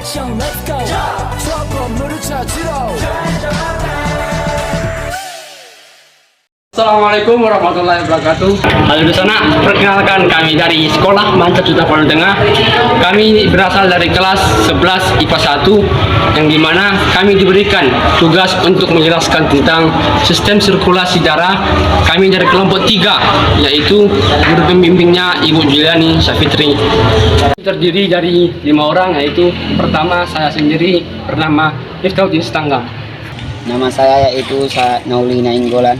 action, let's go. trouble 찾으러. Assalamualaikum warahmatullahi wabarakatuh. Halo di sana, perkenalkan kami dari Sekolah Mantap Juta Pondok Tengah. Kami berasal dari kelas 11 IPA 1, yang dimana kami diberikan tugas untuk menjelaskan tentang sistem sirkulasi darah. Kami dari kelompok 3, yaitu guru pembimbingnya Ibu Juliani Syafitri. Terdiri dari 5 orang, yaitu pertama saya sendiri bernama Miftahudin Setanggam. Nama saya yaitu Naulina Inggolan.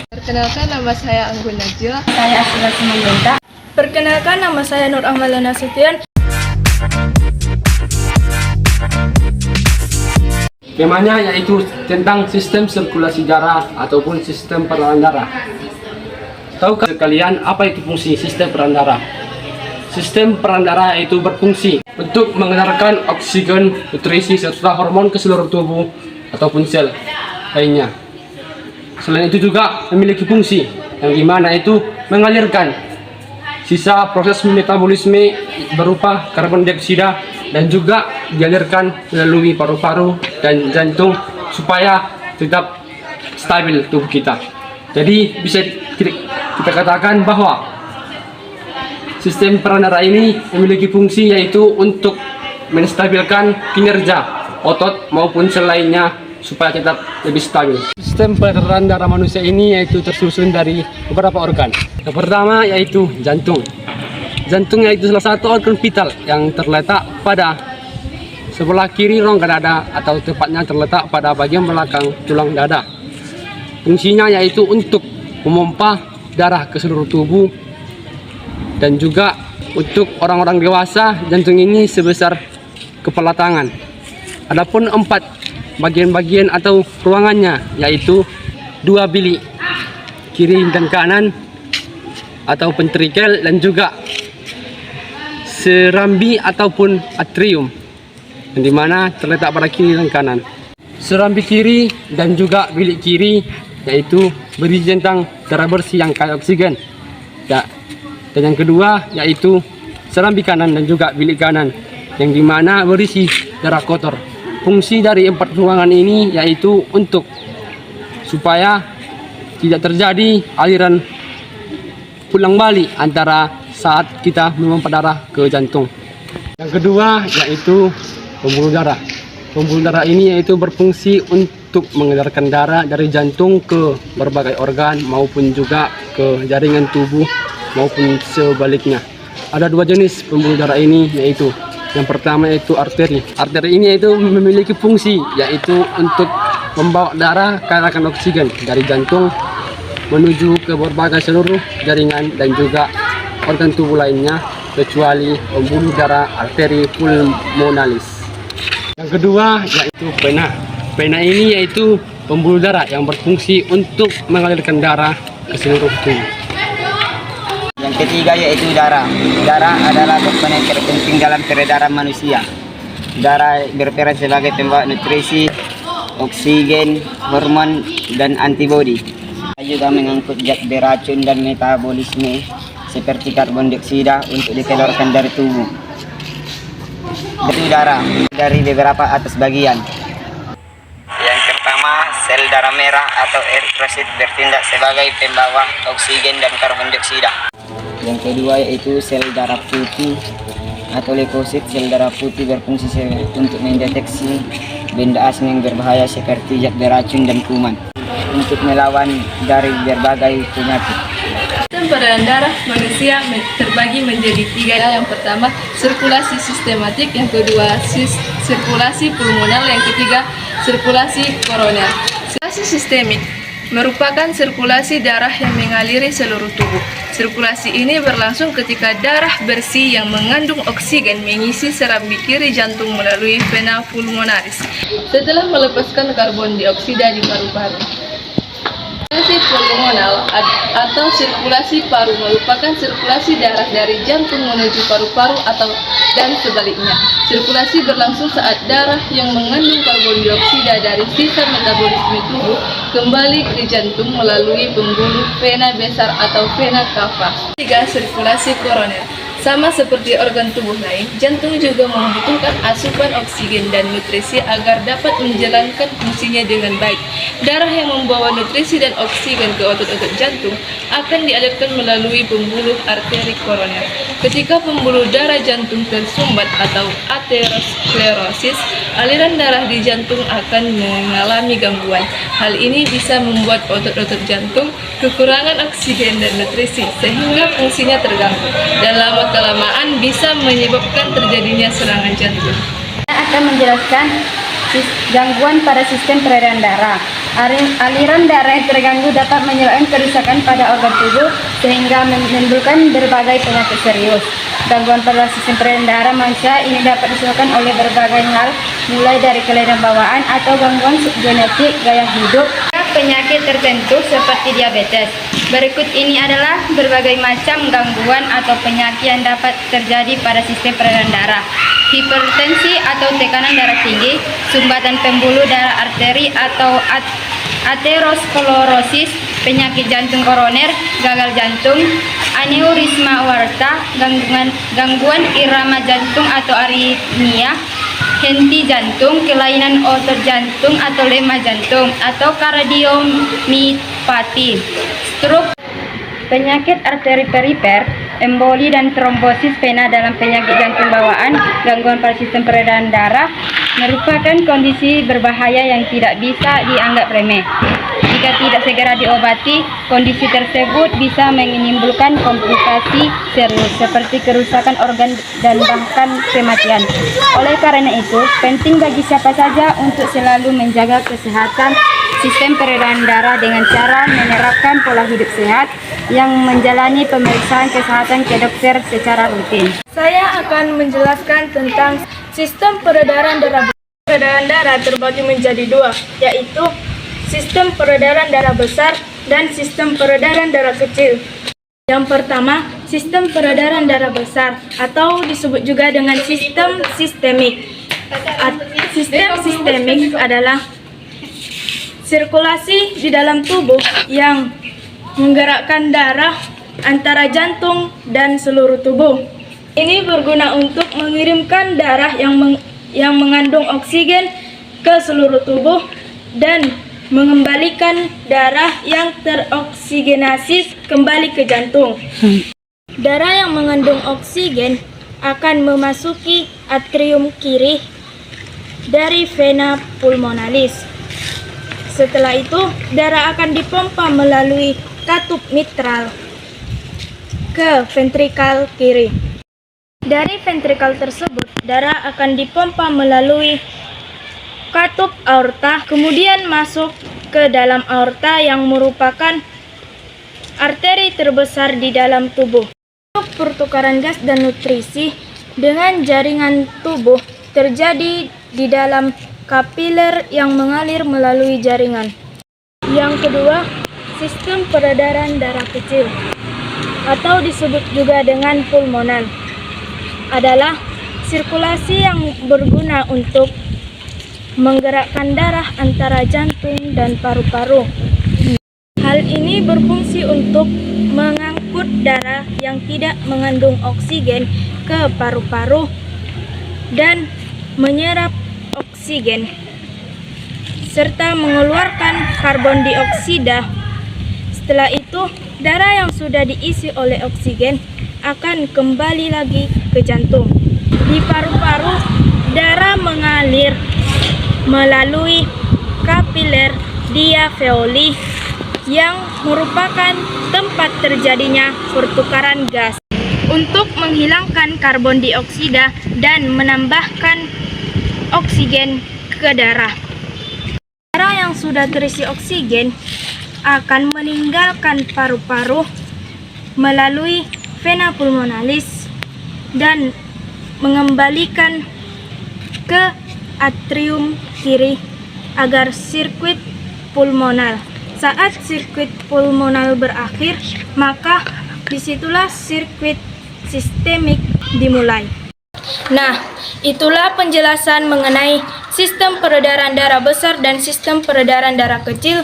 Perkenalkan, nama saya Anggun Najila. Saya Asila Simanjunta. Perkenalkan, nama saya Nur Ahmad Nasution. Temanya yaitu tentang sistem sirkulasi darah ataupun sistem peredaran darah. Tahukah kalian apa itu fungsi sistem peredaran darah? Sistem peredaran darah itu berfungsi untuk mengantarkan oksigen, nutrisi, serta hormon ke seluruh tubuh ataupun sel lainnya. Selain itu juga memiliki fungsi yang dimana itu mengalirkan sisa proses metabolisme berupa karbon dioksida dan juga dialirkan melalui paru-paru dan jantung supaya tetap stabil tubuh kita. Jadi bisa kita katakan bahwa sistem peredaran darah ini memiliki fungsi yaitu untuk menstabilkan kinerja otot maupun sel lainnya supaya tetap lebih stabil. Sistem peredaran darah manusia ini yaitu tersusun dari beberapa organ. Yang pertama yaitu jantung. Jantung yaitu salah satu organ vital yang terletak pada sebelah kiri rongga dada, atau tepatnya terletak pada bagian belakang tulang dada. Fungsinya yaitu untuk memompa darah ke seluruh tubuh, dan juga untuk orang-orang dewasa jantung ini sebesar kepala tangan. Adapun 4 bagian-bagian atau ruangannya yaitu 2 bilik kiri dan kanan atau ventrikel, dan juga serambi ataupun atrium yang dimana terletak pada kiri dan kanan. Serambi kiri dan juga bilik kiri yaitu berisi tentang darah bersih yang kaya oksigen ya. Dan yang kedua yaitu serambi kanan dan juga bilik kanan yang dimana berisi darah kotor. Fungsi dari 4 ruangan ini yaitu untuk supaya tidak terjadi aliran pulang balik antara saat kita memompa darah ke jantung. Yang kedua yaitu pembuluh darah. Pembuluh darah ini yaitu berfungsi untuk mengedarkan darah dari jantung ke berbagai organ maupun juga ke jaringan tubuh maupun sebaliknya. Ada 2 jenis pembuluh darah ini, yaitu yang pertama yaitu arteri. Arteri ini yaitu memiliki fungsi yaitu untuk membawa darah katakan oksigen dari jantung menuju ke berbagai seluruh jaringan dan juga organ tubuh lainnya kecuali pembuluh darah arteri pulmonalis. Yang kedua yaitu vena. Vena ini yaitu pembuluh darah yang berfungsi untuk mengalirkan darah ke seluruh tubuh. Yang ketiga yaitu darah. Darah adalah komponen terpenting dalam peredaran manusia. Darah berperan sebagai pembawa nutrisi, oksigen, hormon, dan antibodi. Juga mengangkut zat beracun dan metabolisme seperti karbon dioksida untuk dikeluarkan dari tubuh. Itu darah dari beberapa atas bagian. Yang pertama, sel darah merah atau eritrosit bertindak sebagai pembawa oksigen dan karbon dioksida. Yang kedua yaitu sel darah putih atau leukosit. Sel darah putih berfungsi untuk mendeteksi benda asing yang berbahaya seperti zat beracun dan kuman untuk melawan dari berbagai penyakit. Sistem peredaran darah manusia terbagi menjadi 3. Yang pertama, sirkulasi sistematik. Yang kedua, sirkulasi pulmonal. Yang ketiga, sirkulasi koroner. Sirkulasi sistemik merupakan sirkulasi darah yang mengaliri seluruh tubuh. Sirkulasi ini berlangsung ketika darah bersih yang mengandung oksigen mengisi serambi kiri jantung melalui vena pulmonalis setelah melepaskan karbon dioksida di paru-paru. Sirkulasi pulmonal atau sirkulasi paru merupakan sirkulasi darah dari jantung menuju paru-paru dan sebaliknya. Sirkulasi berlangsung saat darah yang mengandung karbon dioksida dari sisa metabolisme tubuh kembali ke jantung melalui pembuluh vena besar atau vena cava. 3. Sirkulasi koroner. Sama seperti organ tubuh lain, jantung juga membutuhkan asupan oksigen dan nutrisi agar dapat menjalankan fungsinya dengan baik. Darah yang membawa nutrisi dan oksigen ke otot-otot jantung akan dialirkan melalui pembuluh arteri koroner. Ketika pembuluh darah jantung tersumbat atau aterosklerosis, aliran darah di jantung akan mengalami gangguan. Hal ini bisa membuat otot-otot jantung kekurangan oksigen dan nutrisi sehingga fungsinya terganggu dan lama-kelamaan bisa menyebabkan terjadinya serangan jantung. Saya akan menjelaskan gangguan pada sistem peredaran darah. Aliran darah yang terganggu dapat menyebabkan kerusakan pada organ tubuh sehingga menimbulkan berbagai penyakit serius. Gangguan pada sistem peredaran darah manusia ini dapat disebabkan oleh berbagai hal, mulai dari kelainan bawaan atau gangguan genetik, gaya hidup, penyakit tertentu seperti diabetes. Berikut ini adalah berbagai macam gangguan atau penyakit yang dapat terjadi pada sistem peredaran darah. Hipertensi atau tekanan darah tinggi, sumbatan pembuluh darah arteri atau aterosklerosis, penyakit jantung koroner, gagal jantung, aneurisma aorta, gangguan irama jantung atau aritmia, henti jantung, kelainan otot jantung atau lemah jantung, atau kardiomiopati, stroke, penyakit arteri perifer, emboli dan trombosis vena dalam penyakit jantung bawaan. Gangguan pada sistem peredaran darah merupakan kondisi berbahaya yang tidak bisa dianggap remeh. Jika tidak segera diobati, kondisi tersebut bisa menimbulkan komplikasi serius seperti kerusakan organ dan bahkan kematian. Oleh karena itu, penting bagi siapa saja untuk selalu menjaga kesehatan sistem peredaran darah dengan cara menerapkan pola hidup sehat yang menjalani pemeriksaan kesehatan ke dokter secara rutin. Saya akan menjelaskan tentang sistem peredaran darah. Peredaran darah terbagi menjadi dua, yaitu sistem peredaran darah besar dan sistem peredaran darah kecil. Yang pertama, sistem peredaran darah besar atau disebut juga dengan sistem sistemik. Sistem sistemik adalah sirkulasi di dalam tubuh yang menggerakkan darah antara jantung dan seluruh tubuh. Ini berguna untuk mengirimkan darah yang mengandung oksigen ke seluruh tubuh dan mengembalikan darah yang teroksigenasi kembali ke jantung. Darah yang mengandung oksigen akan memasuki atrium kiri dari vena pulmonalis. Setelah itu, darah akan dipompa melalui katup mitral ke ventrikal kiri. Dari ventrikal tersebut, darah akan dipompa melalui katup aorta, kemudian masuk ke dalam aorta yang merupakan arteri terbesar di dalam tubuh. Untuk pertukaran gas dan nutrisi dengan jaringan tubuh terjadi di dalam kapiler yang mengalir melalui jaringan. Yang kedua, sistem peredaran darah kecil atau disebut juga dengan pulmonan adalah sirkulasi yang berguna untuk menggerakkan darah antara jantung dan paru-paru. Hal ini berfungsi untuk mengangkut darah yang tidak mengandung oksigen ke paru-paru dan menyerap oksigen serta mengeluarkan karbon dioksida. Setelah itu, darah yang sudah diisi oleh oksigen akan kembali lagi ke jantung. Di paru-paru, darah mengalir melalui kapiler diafeoli yang merupakan tempat terjadinya pertukaran gas untuk menghilangkan karbon dioksida dan menambahkan oksigen ke darah. Darah yang sudah terisi oksigen akan meninggalkan paru-paru melalui vena pulmonalis dan mengembalikan ke atrium kiri agar sirkuit pulmonal. Saat sirkuit pulmonal berakhir, maka disitulah sirkuit sistemik dimulai. Nah, itulah penjelasan mengenai sistem peredaran darah besar dan sistem peredaran darah kecil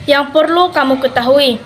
yang perlu kamu ketahui.